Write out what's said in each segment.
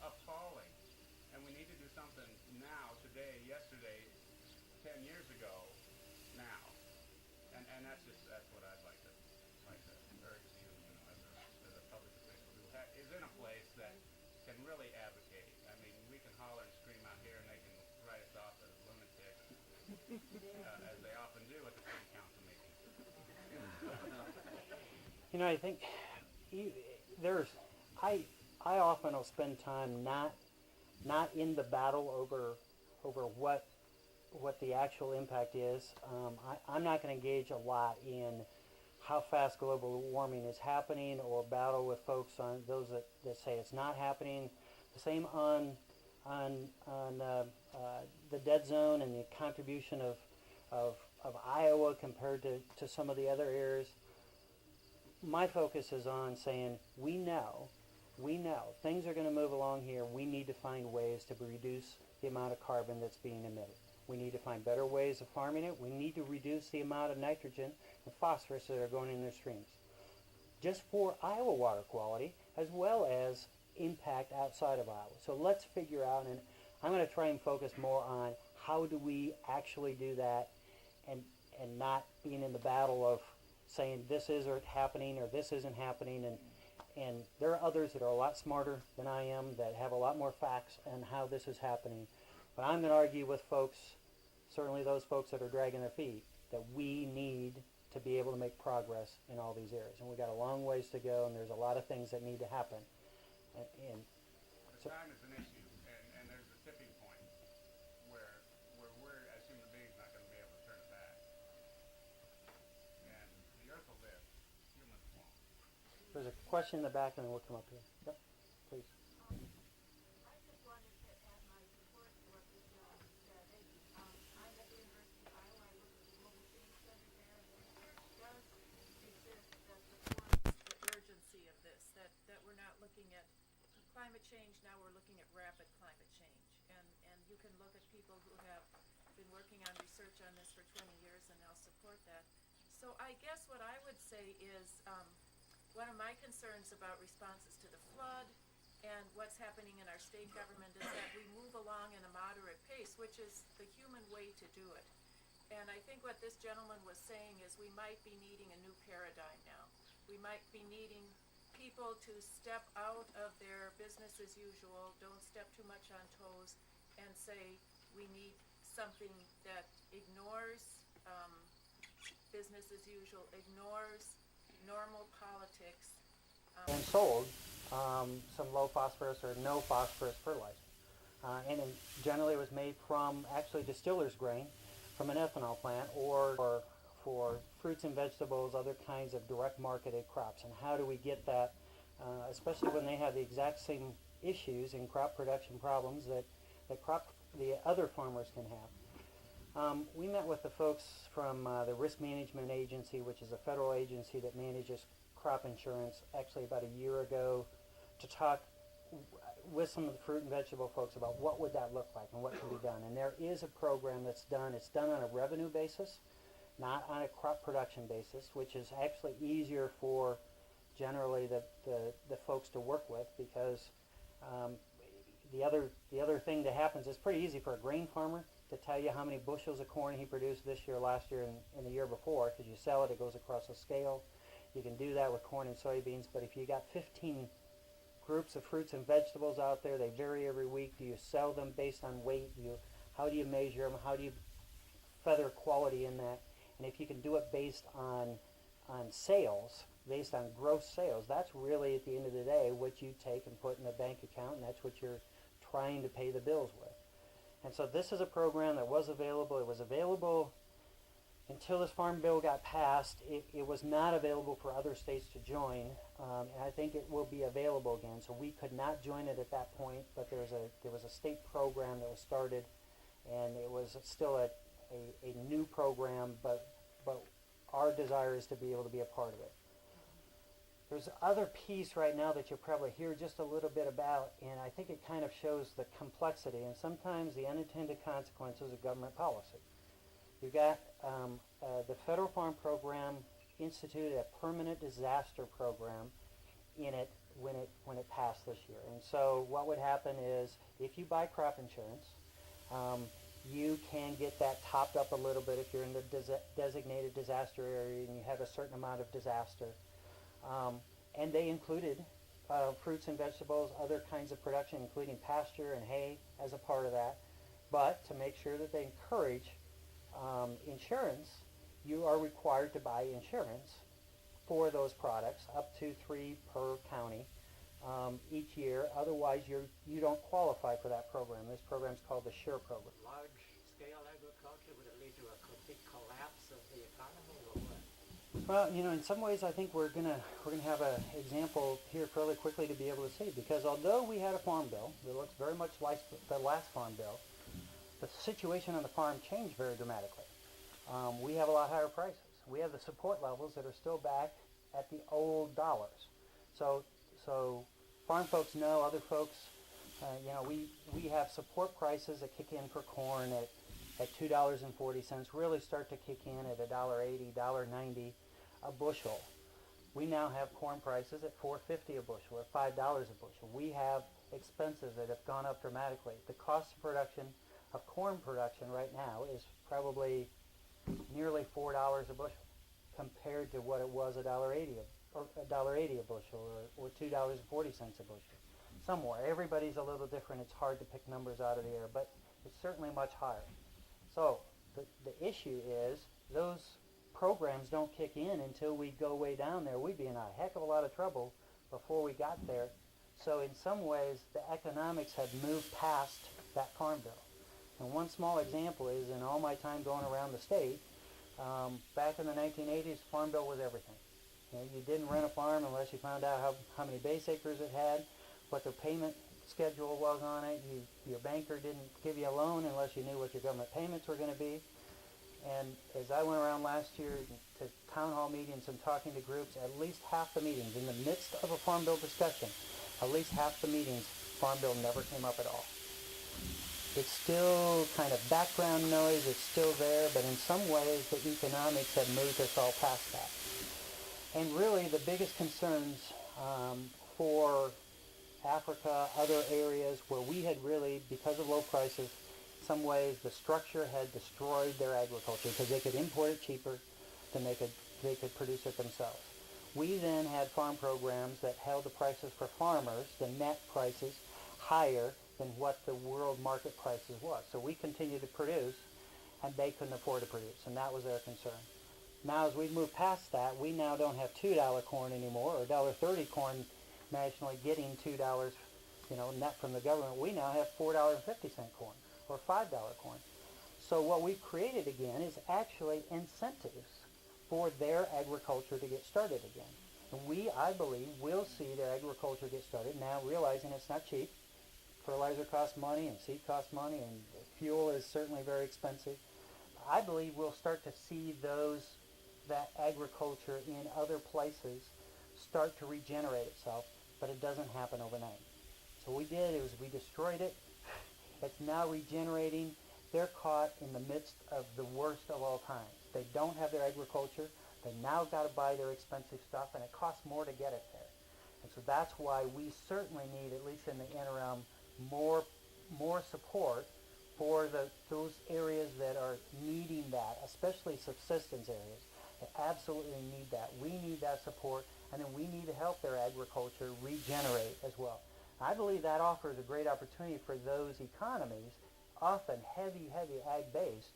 appalling. And we need to do something now, today, yesterday, 10 years ago, now. And that's what I'd like to urge you, as a public official who is in a place that can really advocate. I mean, we can holler and scream out here, and they can write us off as lunatics, as they often do at the city council meetings. I think there's I often will spend time not in the battle over what the actual impact is. I'm not going to engage a lot in how fast global warming is happening or battle with folks on those that say it's not happening. The same on the dead zone and the contribution of Iowa compared to some of the other areas. My focus is on saying we know things are going to move along here. We need to find ways to reduce the amount of carbon that's being emitted. We need to find better ways of farming it. We need to reduce the amount of nitrogen and phosphorus that are going in their streams. Just for Iowa water quality, as well as impact outside of Iowa. So let's figure out, and I'm going to try and focus more on how do we actually do that, and not being in the battle of saying this isn't happening or this isn't happening, and there are others that are a lot smarter than I am that have a lot more facts on how this is happening. But I'm going to argue with folks, certainly those folks that are dragging their feet, that we need to be able to make progress in all these areas. And we've got a long ways to go, and there's a lot of things that need to happen. And so, time is an issue, and there's a tipping point where we're, as human beings, not going to be able to turn it back. And the earth will live, humans won't. There's a question in the back, and then we'll come up here. Yep, please. I just wanted to add my support to what this gentleman said. I'm at the University of Iowa. I work at the Global Change Center there, and the research does exist that supports the urgency of this, that we're not looking at climate change, now we're looking at rapid climate change. And you can look at people who have been working on research on this for 20 years and now support that. So I guess what I would say is one of my concerns about responses to the flood and what's happening in our state government is that we move along in a moderate pace, which is the human way to do it. And I think what this gentleman was saying is we might be needing a new paradigm now. We might be needing people to step out of their business as usual, don't step too much on toes, and say we need something that ignores business as usual, ignores normal politics. And sold some low phosphorus or no phosphorus fertilizer. And generally it was made from actually distiller's grain from an ethanol plant, or for fruits and vegetables, other kinds of direct marketed crops. And how do we get that, especially when they have the exact same issues and crop production problems that the other farmers can have. We met with the folks from the Risk Management Agency, which is a federal agency that manages crop insurance, actually about a year ago, to talk with some of the fruit and vegetable folks about what would that look like and what can be done. And there is a program that's done. It's done on a revenue basis, not on a crop production basis, which is actually easier for generally the folks to work with, because the other thing that happens is pretty easy for a grain farmer to tell you how many bushels of corn he produced this year, last year, and the year before, because you sell it, it goes across a scale. You can do that with corn and soybeans, but if you got 15 groups of fruits and vegetables out there, they vary every week. Do you sell them based on weight? How do you measure them? How do you feather quality in that? And if you can do it based on sales, based on gross sales, that's really, at the end of the day, what you take and put in a bank account, and that's what you're trying to pay the bills with. And so this is a program that was available. It was available until this farm bill got passed. It was not available for other states to join, and I think it will be available again. So we could not join it at that point, but there was a state program that was started, and it was still a new program, but our desire is to be able to be a part of it. There's other piece right now that you'll probably hear just a little bit about, and I think it kind of shows the complexity and sometimes the unintended consequences of government policy. You've got the Federal Farm Program instituted a permanent disaster program in it when it passed this year. And so what would happen is if you buy crop insurance, you can get that topped up a little bit if you're in the designated disaster area and you have a certain amount of disaster. And they included fruits and vegetables, other kinds of production, including pasture and hay as a part of that. But to make sure that they encourage insurance, you are required to buy insurance for those products, up to 3 per county each year. Otherwise, you don't qualify for that program. This program is called the SURE program. Large-scale agriculture, would it lead to a big collapse of the economy, or what? Well, in some ways, I think we're gonna have an example here fairly quickly to be able to see, because although we had a farm bill that looks very much like the last farm bill, the situation on the farm changed very dramatically. We have a lot higher prices. We have the support levels that are still back at the old dollars. So farm folks know, other folks, we have support prices that kick in for corn at $2.40, really start to kick in at $1.80, $1.90 a bushel. We now have corn prices at $4.50 a bushel, at $5 a bushel. We have expenses that have gone up dramatically. The cost of production of corn production right now is probably nearly $4 a bushel compared to what it was $1.80 a bushel, or $2.40 a bushel. Somewhere. Everybody's a little different. It's hard to pick numbers out of the air, but it's certainly much higher. So the issue is those programs don't kick in until we go way down there. We'd be in a heck of a lot of trouble before we got there. So in some ways, the economics have moved past that farm bill. And one small example is, in all my time going around the state, back in the 1980s, farm bill was everything. You didn't rent a farm unless you found out how many base acres it had, what the payment schedule was on it. Your banker didn't give you a loan unless you knew what your government payments were going to be. And as I went around last year to town hall meetings and talking to groups, at least half the meetings, in the midst of a farm bill discussion, at least half the meetings, farm bill never came up at all. It's still kind of background noise, it's still there, but in some ways the economics have moved us all past that. And really the biggest concerns for Africa, other areas where we had really, because of low prices, in some ways the structure had destroyed their agriculture because they could import it cheaper than they could produce it themselves. We then had farm programs that held the prices for farmers, the net prices, higher than what the world market prices was. So we continued to produce, and they couldn't afford to produce, and that was their concern. Now, as we move past that, we now don't have $2 corn anymore, or $1.30 corn nationally getting $2, net from the government. We now have $4.50 corn, or $5 corn. So what we've created again is actually incentives for their agriculture to get started again. And we, I believe, will see their agriculture get started now, realizing it's not cheap. Fertilizer costs money, and seed costs money, and fuel is certainly very expensive. I believe we'll start to see that agriculture in other places start to regenerate itself, but it doesn't happen overnight. So what we did is we destroyed it. It's now regenerating. They're caught in the midst of the worst of all times. They don't have their agriculture. They now got to buy their expensive stuff, and it costs more to get it there. And so that's why we certainly need, at least in the interim, more support for those areas that are needing that, especially subsistence areas. They absolutely need that. We need that support, and then we need to help their agriculture regenerate as well. I believe that offers a great opportunity for those economies, often heavy ag-based,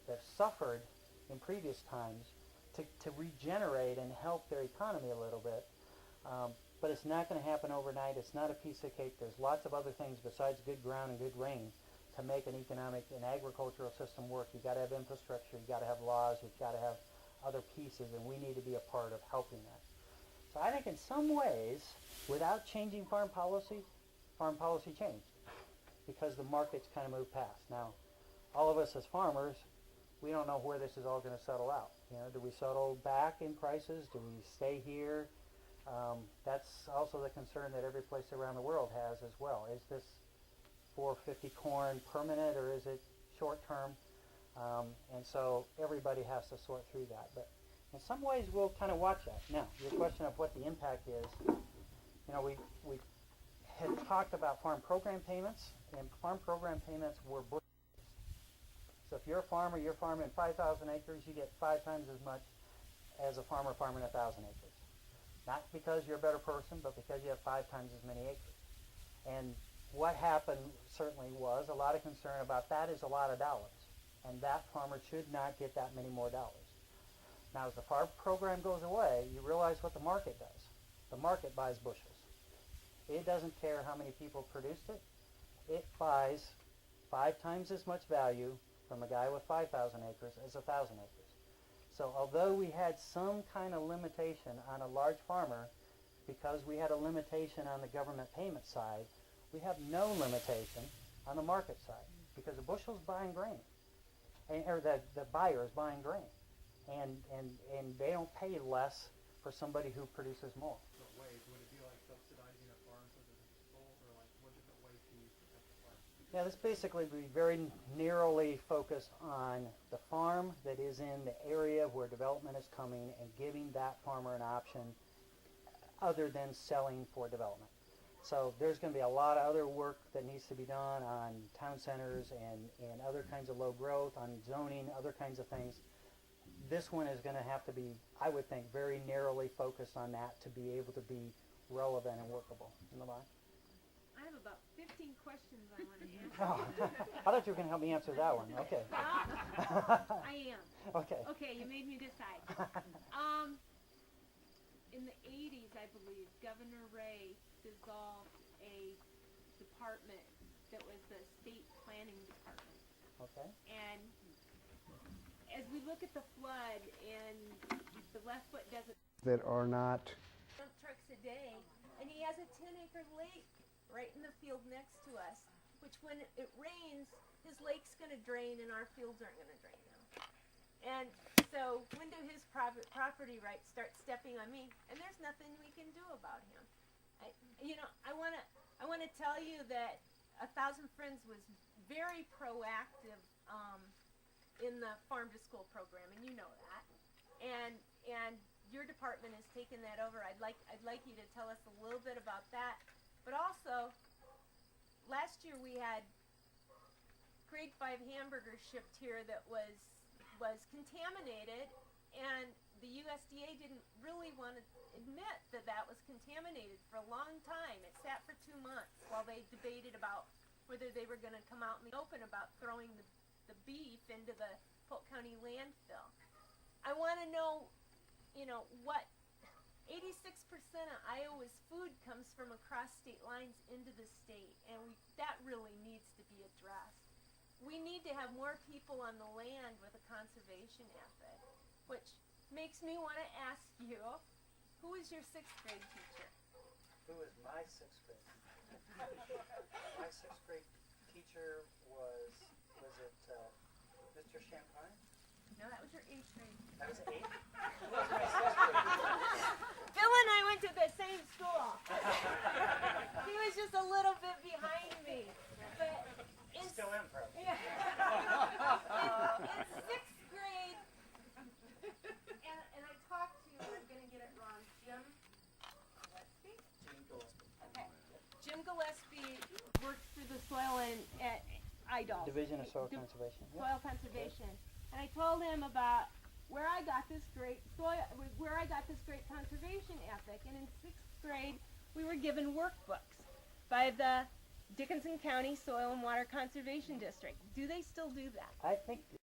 that have suffered in previous times, to regenerate and help their economy a little bit. But it's not going to happen overnight. It's not a piece of cake. There's lots of other things besides good ground and good rain to make an agricultural system work. You've got to have infrastructure. You've got to have laws. You've got to have other pieces, and we need to be a part of helping that. So I think in some ways, without changing farm policy changed because the markets kind of moved past. Now, all of us as farmers, we don't know where this is all going to settle out. Do we settle back in prices? Do we stay here? That's also the concern that every place around the world has as well. Is this $4.50 corn permanent, or is it short term? And so everybody has to sort through that. But in some ways, we'll kind of watch that. Now, your question of what the impact is, we had talked about farm program payments, and farm program payments were bushel. So if you're a farmer, you're farming 5,000 acres, you get 5 times as much as a farmer farming 1,000 acres. Not because you're a better person, but because you have 5 times as many acres. And what happened certainly was a lot of concern about that is a lot of dollars. And that farmer should not get that many more dollars. Now, as the farm program goes away, you realize what the market does. The market buys bushels. It doesn't care how many people produced it. It buys 5 times as much value from a guy with 5,000 acres as 1,000 acres. So although we had some kind of limitation on a large farmer, because we had a limitation on the government payment side, we have no limitation on the market side, because the bushel's buying grain, or the buyer is buying grain, and they don't pay less for somebody who produces more. Different ways, would it be like subsidizing a farm so that it's sold, or like what different ways can you protect the farm? Yeah, this basically would be very narrowly focused on the farm that is in the area where development is coming and giving that farmer an option other than selling for development. So there's going to be a lot of other work that needs to be done on town centers and other kinds of low growth, on zoning, other kinds of things. This one is going to have to be, I would think, very narrowly focused on that to be able to be relevant and workable. I have about 15 questions I want to ask. Oh, I thought you were going to help me answer that one. Okay. I am. Okay. Okay, you made me decide. In the 80s, I believe, Governor Ray dissolved a department that was the state planning department. Okay. And as we look at the flood and the left foot doesn't That are not. dump trucks a day, and he has a 10-acre lake right in the field next to us, which when it rains, his lake's going to drain and our fields aren't going to drain now. And so when do his private property rights start stepping on me? And there's nothing we can do about him. I want to tell you that 1,000 Friends was very proactive in the farm to school program, and you know that. And your department has taken that over. I'd like you to tell us a little bit about that. But also, last year we had grade 5 hamburgers shipped here that was contaminated, and the USDA didn't really want to admit that was contaminated for a long time. It sat for 2 months while they debated about whether they were going to come out in the open about throwing the beef into the Polk County landfill. I want to know, what 86% of Iowa's food comes from across state lines into the state, and that really needs to be addressed. We need to have more people on the land with a conservation ethic, which makes me want to ask you, who was your 6th grade teacher? Who was my 6th grade teacher? My 6th grade teacher was it Mr. Champagne? No, that was your 8th grade. That was 8th? Who was my 6th grade teacher? Bill and I went to the same school. He was just a little bit behind me. But Still am, probably. yeah. in 6th grade, and I talked to, I'm going to get it wrong, Jim Gillespie? Gene Gillespie. Okay. Jim Gillespie works through the soil at IDOL. Division of Soil Conservation. Yeah. Soil conservation. And I told him about where I got this great conservation ethic. And in 6th grade, we were given workbooks by the Dickinson County Soil and Water Conservation District. Do they still do that? I think